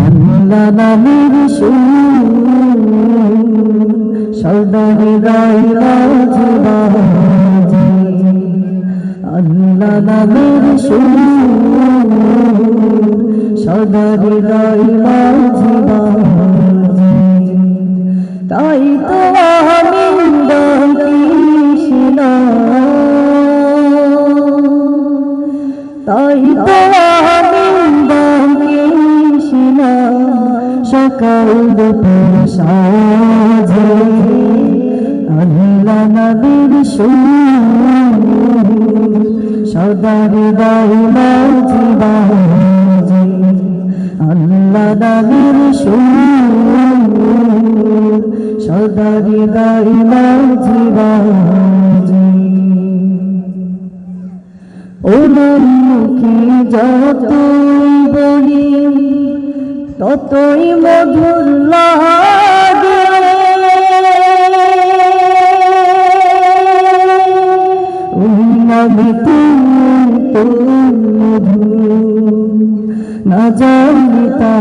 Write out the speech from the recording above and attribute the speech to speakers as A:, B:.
A: আল্লাহ নামের সুর সদা হৃদয় বাজে বাজে, আল্লাহ নামের সুর সদা হৃদয় বাজে বাজে। তাই তো আমি কৃষ্ণ, তাই তো আমি কৃষ্ণ সকাল দুপুর সাজে, আল্লাহ নবীর সুর সদা হৃদয় বাজে বাজে, আল্লাহ নবীর সুর সদা হৃদয় বাজে বাজে। ওনার মুখে যতই বলি ততই মধুর লাগে, ওই নামে তো মধুর না জানি তা